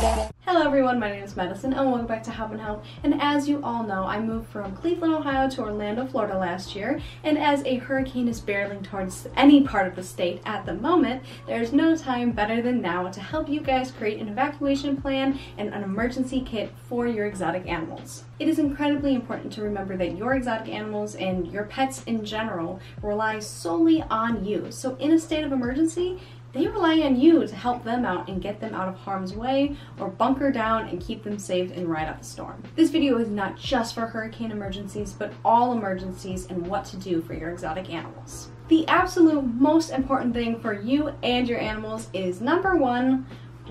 Hello everyone, my name is Madison and welcome back to Hopp'in. And as you all know, I moved from Cleveland, Ohio to Orlando, Florida last year, and as a hurricane is barreling towards any part of the state at the moment, there's no time better than now to help you guys create an evacuation plan and an emergency kit for your exotic animals. It is incredibly important to remember that your exotic animals and your pets in general rely solely on you. So in a state of emergency, they rely on you to help them out and get them out of harm's way or bunker down and keep them safe and ride out the storm. This video is not just for hurricane emergencies, but all emergencies and what to do for your exotic animals. The absolute most important thing for you and your animals is number one,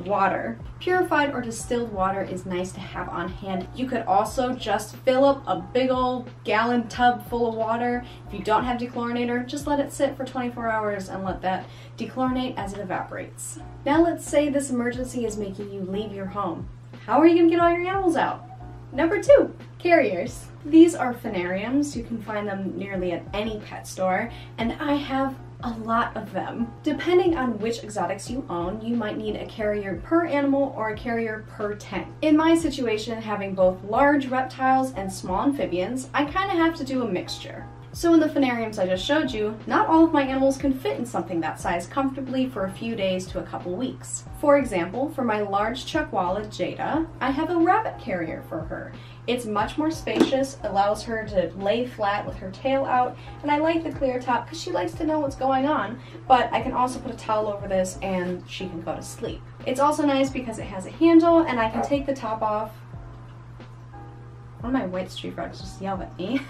water. Purified or distilled water is nice to have on hand. You could also just fill up a big old gallon tub full of water. If you don't have dechlorinator, just let it sit for 24 hours and let that dechlorinate as it evaporates. Now let's say this emergency is making you leave your home. How are you going to get all your animals out? Number two, carriers. These are phanariums. You can find them nearly at any pet store, and I have a lot of them. Depending on which exotics you own, you might need a carrier per animal or a carrier per tank. In my situation, having both large reptiles and small amphibians, I kind of have to do a mixture. So in the phanariums I just showed you, not all of my animals can fit in something that size comfortably for a few days to a couple weeks. For example, for my large Chuckwalla, Jada, I have a rabbit carrier for her. It's much more spacious, allows her to lay flat with her tail out, and I like the clear top because she likes to know what's going on, but I can also put a towel over this and she can go to sleep. It's also nice because it has a handle and I can take the top off. One of my white street frogs just yelled at me.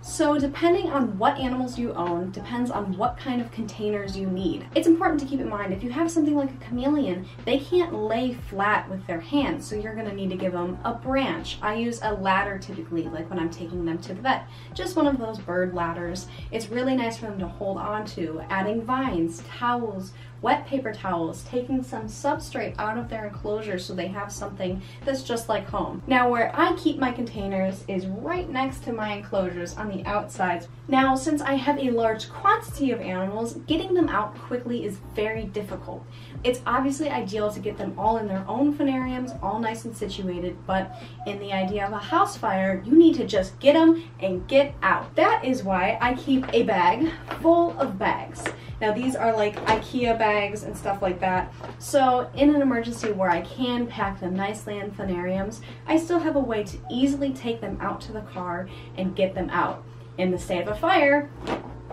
So depending on what animals you own, depends on what kind of containers you need. It's important to keep in mind, if you have something like a chameleon, they can't lay flat with their hands, so you're gonna need to give them a branch. I use a ladder typically, like when I'm taking them to the vet. Just one of those bird ladders. It's really nice for them to hold on to. Adding vines, towels, wet paper towels, taking some substrate out of their enclosure so they have something that's just like home. Now where I keep my containers is right next to my enclosures on the outsides. Now since I have a large quantity of animals, getting them out quickly is very difficult. It's obviously ideal to get them all in their own phanariums, all nice and situated, but in the idea of a house fire, you need to just get them and get out. That is why I keep a bag full of bags. Now these are like IKEA bags and stuff like that. So in an emergency where I can pack them nicely in phanariums, I still have a way to easily take them out to the car and get them out. In the state of a fire,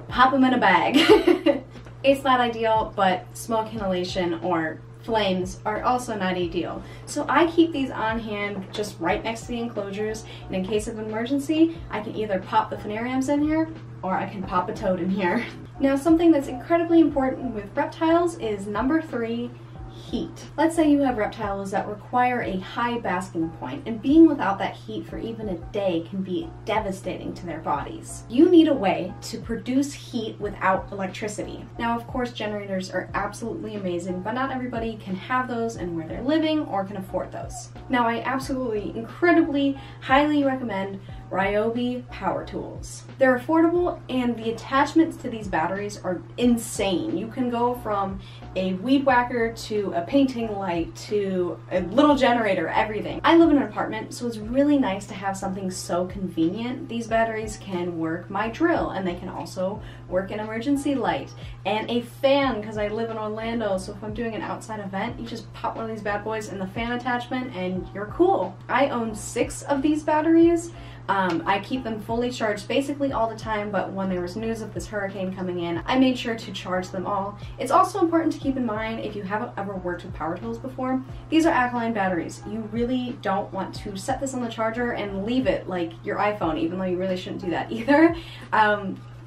pop them in a bag. It's not ideal, but smoke inhalation or flames are also not ideal. So I keep these on hand just right next to the enclosures, and in case of an emergency, I can either pop the phanariums in here or I can pop a toad in here. Now something that's incredibly important with reptiles is number three, heat. Let's say you have reptiles that require a high basking point, and being without that heat for even a day can be devastating to their bodies. You need a way to produce heat without electricity. Now of course generators are absolutely amazing, but not everybody can have those and where they're living or can afford those. Now I absolutely, incredibly, highly recommend Ryobi power tools. They're affordable and the attachments to these batteries are insane. You can go from a weed whacker to a painting light to a little generator, everything. I live in an apartment, so it's really nice to have something so convenient. These batteries can work my drill, and they can also work an emergency light and a fan, because I live in Orlando, so if I'm doing an outside event, you just pop one of these bad boys in the fan attachment and you're cool. I own 6 of these batteries. I keep them fully charged basically all the time, but when there was news of this hurricane coming in, I made sure to charge them all. It's also important to keep in mind, if you haven't ever worked with power tools before, these are alkaline batteries. You really don't want to set this on the charger and leave it like your iPhone, even though you really shouldn't do that either.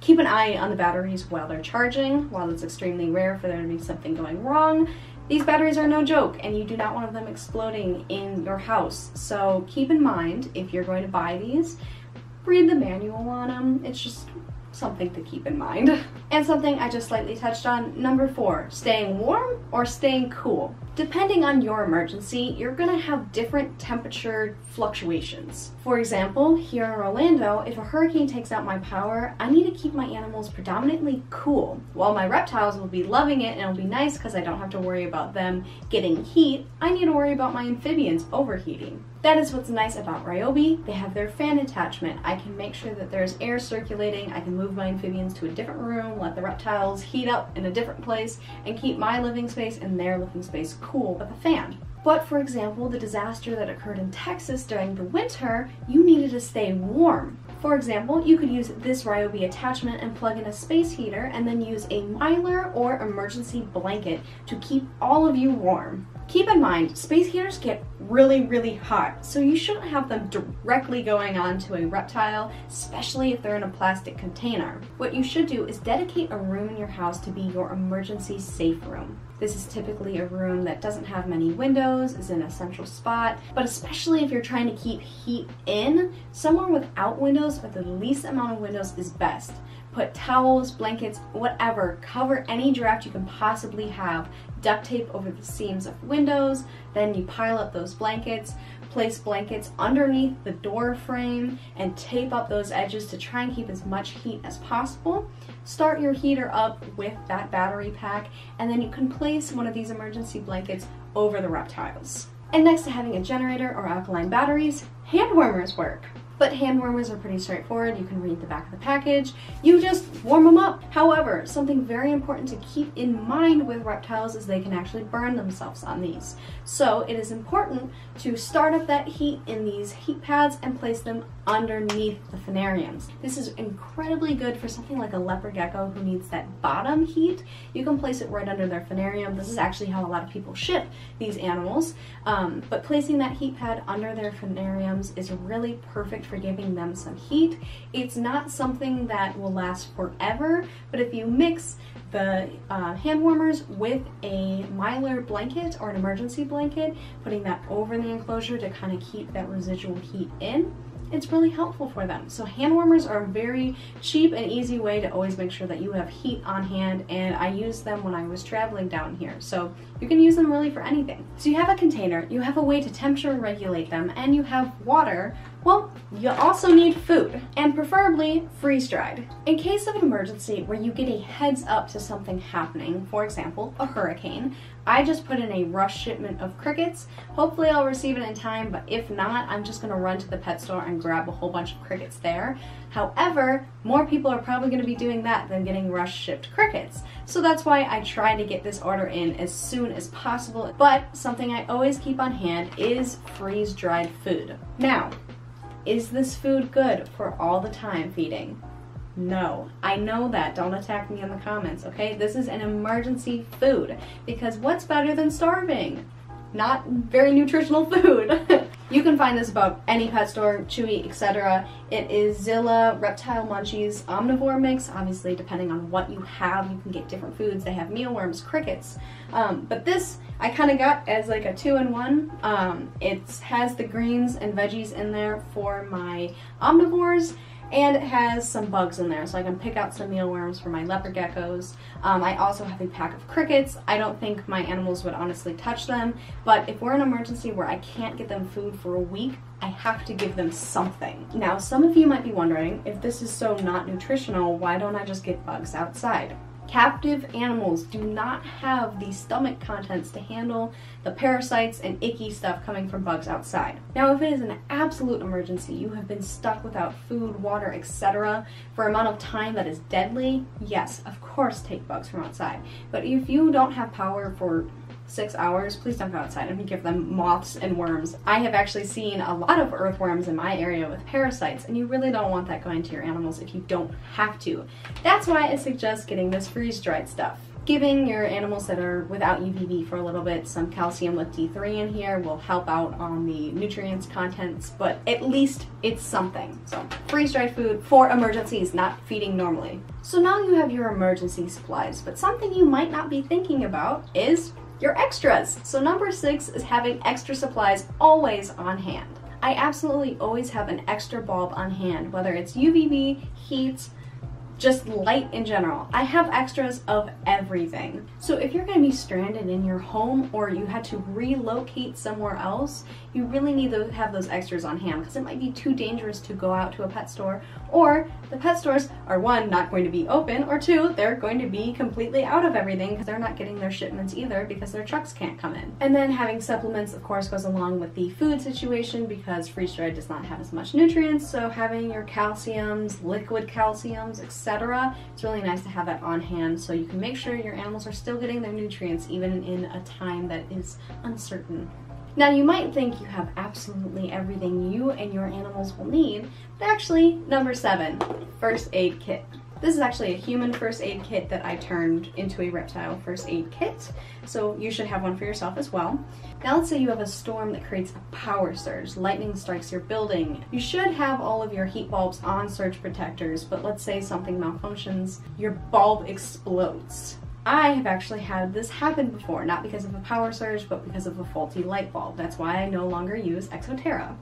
Keep an eye on the batteries while they're charging. While it's extremely rare for there to be something going wrong, these batteries are no joke, and you do not want them exploding in your house. So keep in mind, if you're going to buy these, read the manual on them. It's just something to keep in mind. And something I just slightly touched on, number 4, staying warm or staying cool. Depending on your emergency, you're gonna have different temperature fluctuations. For example, here in Orlando, if a hurricane takes out my power, I need to keep my animals predominantly cool. While my reptiles will be loving it and it'll be nice because I don't have to worry about them getting heat, I need to worry about my amphibians overheating. That is what's nice about Ryobi. They have their fan attachment. I can make sure that there's air circulating. I can move my amphibians to a different room, let the reptiles heat up in a different place, and keep my living space and their living space cool with a fan. But for example, the disaster that occurred in Texas during the winter, you needed to stay warm. For example, you could use this Ryobi attachment and plug in a space heater and then use a Mylar or emergency blanket to keep all of you warm. Keep in mind, space heaters get really hot, so you shouldn't have them directly going onto a reptile, especially if they're in a plastic container. What you should do is dedicate a room in your house to be your emergency safe room. This is typically a room that doesn't have many windows, is in a central spot, but especially if you're trying to keep heat in, somewhere without windows with the least amount of windows is best. Put towels, blankets, whatever, cover any draft you can possibly have, duct tape over the seams of windows, then you pile up those blankets, place blankets underneath the door frame, and tape up those edges to try and keep as much heat as possible. Start your heater up with that battery pack, and then you can place one of these emergency blankets over the reptiles. And next to having a generator or alkaline batteries, hand warmers work. But hand warmers are pretty straightforward. You can read the back of the package. You just warm them up. However, something very important to keep in mind with reptiles is they can actually burn themselves on these. So it is important to start up that heat in these heat pads and place them underneath the fenariums. This is incredibly good for something like a leopard gecko who needs that bottom heat. You can place it right under their fenarium. This is actually how a lot of people ship these animals. But placing that heat pad under their fenariums is really perfect for giving them some heat. It's not something that will last forever, but if you mix the hand warmers with a Mylar blanket or an emergency blanket, putting that over the enclosure to kind of keep that residual heat in, it's really helpful for them. So hand warmers are a very cheap and easy way to always make sure that you have heat on hand, and I used them when I was traveling down here. So you can use them really for anything. So you have a container, you have a way to temperature regulate them, and you have water. Well, you also need food, and preferably freeze-dried. In case of an emergency where you get a heads up to something happening, for example, a hurricane, I just put in a rush shipment of crickets. Hopefully I'll receive it in time, but if not, I'm just gonna run to the pet store and grab a whole bunch of crickets there. However, more people are probably gonna be doing that than getting rush shipped crickets. So that's why I try to get this order in as soon as possible, but something I always keep on hand is freeze-dried food. Now, is this food good for all the time feeding? No, I know that. Don't attack me in the comments, okay? This is an emergency food, because what's better than starving? Not very nutritional food. You can find this about any pet store, Chewy, etc. It is Zilla Reptile Munchies Omnivore Mix. Obviously, depending on what you have, you can get different foods. They have mealworms, crickets. But this, I kind of got as like a 2-in-1. It has the greens and veggies in there for my omnivores, and it has some bugs in there, so I can pick out some mealworms for my leopard geckos. I also have a pack of crickets. I don't think my animals would honestly touch them, but if we're in an emergency where I can't get them food for a week, I have to give them something. Now, some of you might be wondering, if this is so not nutritional, why don't I just get bugs outside? Captive animals do not have the stomach contents to handle the parasites and icky stuff coming from bugs outside. Now, if it is an absolute emergency, you have been stuck without food, water, etc. for an amount of time that is deadly, yes, of course take bugs from outside. But if you don't have power for 6 hours, please don't go outside and give them moths and worms. I have actually seen a lot of earthworms in my area with parasites, and you really don't want that going to your animals if you don't have to. That's why I suggest getting this freeze-dried stuff. Giving your animals that are without UVB for a little bit some calcium with D3 in here will help out on the nutrients contents, but at least it's something. So freeze-dried food for emergencies, not feeding normally. So now you have your emergency supplies, but something you might not be thinking about is your extras. So number 6 is having extra supplies always on hand. I absolutely always have an extra bulb on hand, whether it's UVB, heat, just light in general. I have extras of everything. So if you're going to be stranded in your home or you had to relocate somewhere else, you really need to have those extras on hand because it might be too dangerous to go out to a pet store, or the pet stores are one, not going to be open, or two, they're going to be completely out of everything because they're not getting their shipments either because their trucks can't come in. And then having supplements, of course, goes along with the food situation because freeze-dried does not have as much nutrients, so having your calciums, liquid calciums, etc. It's really nice to have that on hand so you can make sure your animals are still getting their nutrients even in a time that is uncertain. Now you might think you have absolutely everything you and your animals will need, but actually, number 7, first aid kit. This is actually a human first aid kit that I turned into a reptile first aid kit, so you should have one for yourself as well. Now let's say you have a storm that creates a power surge, lightning strikes your building. You should have all of your heat bulbs on surge protectors, but let's say something malfunctions, your bulb explodes. I have actually had this happen before, not because of a power surge, but because of a faulty light bulb. That's why I no longer use Exoterra.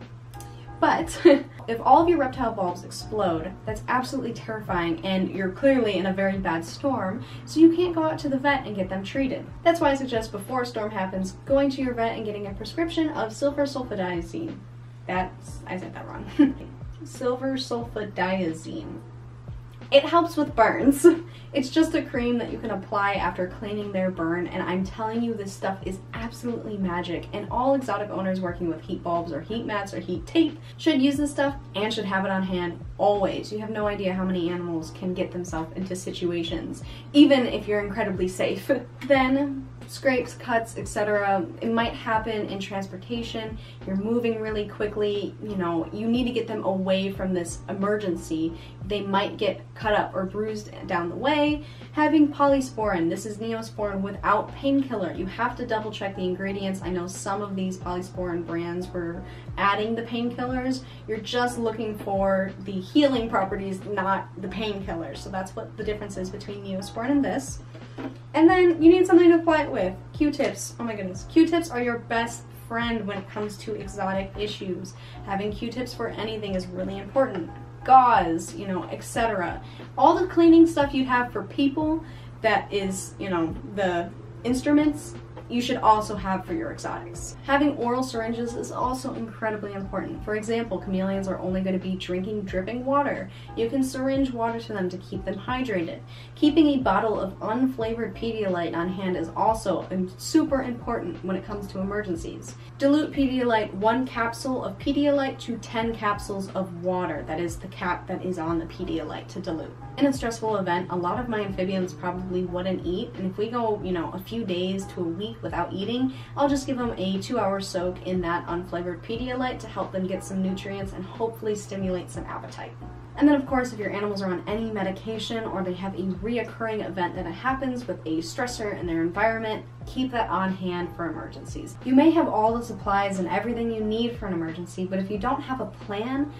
But if all of your reptile bulbs explode, that's absolutely terrifying and you're clearly in a very bad storm, so you can't go out to the vet and get them treated. That's why I suggest before a storm happens, going to your vet and getting a prescription of silver sulfadiazine. I said that wrong. Silver sulfadiazine. It helps with burns. It's just a cream that you can apply after cleaning their burn, and I'm telling you, this stuff is absolutely magic, and all exotic owners working with heat bulbs or heat mats or heat tape should use this stuff and should have it on hand always. You have no idea how many animals can get themselves into situations, even if you're incredibly safe. Then scrapes, cuts, etc. It might happen in transportation. You're moving really quickly, you need to get them away from this emergency. They might get cut up or bruised down the way. Having polysporin, this is Neosporin without painkiller. You have to double check the ingredients. I know some of these polysporin brands were adding the painkillers. You're just looking for the healing properties, not the painkillers. So that's what the difference is between Neosporin and this. And then you need something to apply it with. Q-tips. Oh my goodness. Q-tips are your best friend when it comes to exotic issues. Having Q-tips for anything is really important. Gauze, etc. All the cleaning stuff you'd have for people, that is, the instruments, you should also have for your exotics. Having oral syringes is also incredibly important. For example, chameleons are only going to be drinking dripping water. You can syringe water to them to keep them hydrated. Keeping a bottle of unflavored Pedialyte on hand is also super important when it comes to emergencies. Dilute Pedialyte, 1 capsule of Pedialyte to 10 capsules of water. That is the cap that is on the Pedialyte to dilute. In a stressful event, a lot of my amphibians probably wouldn't eat, and if we go, a few days to a week without eating, I'll just give them a 2-hour soak in that unflavored Pedialyte to help them get some nutrients and hopefully stimulate some appetite. And then of course, if your animals are on any medication or they have a reoccurring event that happens with a stressor in their environment, keep that on hand for emergencies. You may have all the supplies and everything you need for an emergency, but if you don't have a plan,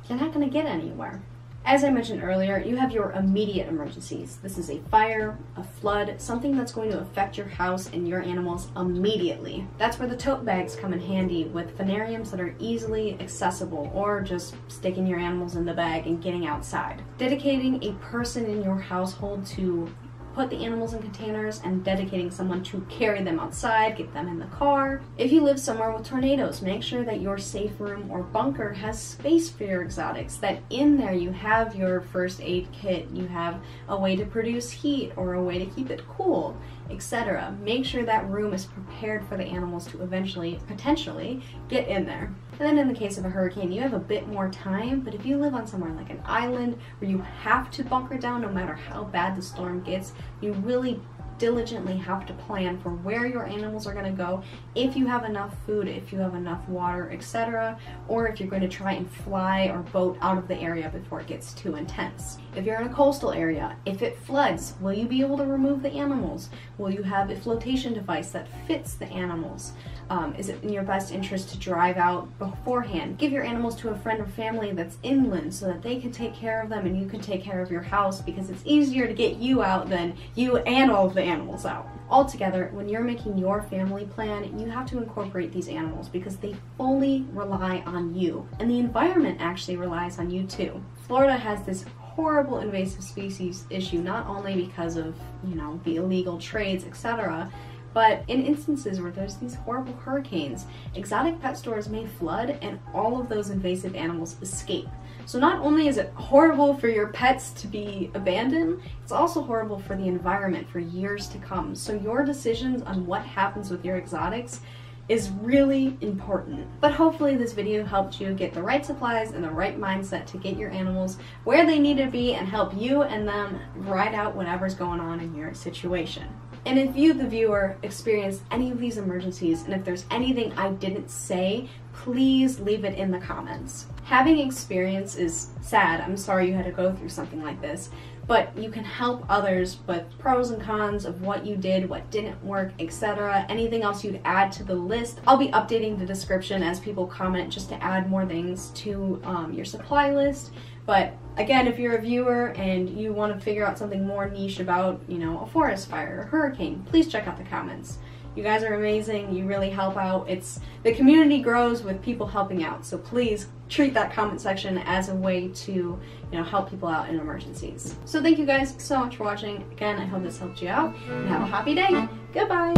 you're not going to get anywhere. As I mentioned earlier, you have your immediate emergencies. This is a fire, a flood, something that's going to affect your house and your animals immediately. That's where the tote bags come in handy, with phanariums that are easily accessible, or just sticking your animals in the bag and getting outside. Dedicating a person in your household to put the animals in containers and dedicating someone to carry them outside, get them in the car. If you live somewhere with tornadoes, make sure that your safe room or bunker has space for your exotics, that in there you have your first aid kit, you have a way to produce heat or a way to keep it cool, etc. Make sure that room is prepared for the animals to eventually, potentially, get in there. And then in the case of a hurricane, you have a bit more time, but if you live on somewhere like an island where you have to bunker down no matter how bad the storm gets, you really diligently have to plan for where your animals are going to go, if you have enough food, if you have enough water, etc., or if you're going to try and fly or boat out of the area before it gets too intense. If you're in a coastal area, if it floods, will you be able to remove the animals? Will you have a flotation device that fits the animals? Is it in your best interest to drive out beforehand? Give your animals to a friend or family that's inland so that they can take care of them and you can take care of your house, because it's easier to get you out than you and all of the animals out. Altogether, when you're making your family plan, you have to incorporate these animals because they fully rely on you, and the environment actually relies on you too. Florida has this horrible invasive species issue, not only because of, you know, the illegal trades, etc., but in instances where there's these horrible hurricanes, exotic pet stores may flood and all of those invasive animals escape. So not only is it horrible for your pets to be abandoned, it's also horrible for the environment for years to come. So your decisions on what happens with your exotics is really important. But hopefully this video helped you get the right supplies and the right mindset to get your animals where they need to be and help you and them ride out whatever's going on in your situation. And if you, the viewer, experienced any of these emergencies, and if there's anything I didn't say, please leave it in the comments. Having experience is sad. I'm sorry you had to go through something like this, but you can help others with pros and cons of what you did, what didn't work, etc. Anything else you'd add to the list. I'll be updating the description as people comment just to add more things to your supply list. But again, if you're a viewer and you want to figure out something more niche about, you know, a forest fire or a hurricane, please check out the comments. You guys are amazing. You really help out. The community grows with people helping out. So please treat that comment section as a way to, you know, help people out in emergencies. So thank you guys so much for watching. Again, I hope this helped you out and have a happy day. Goodbye.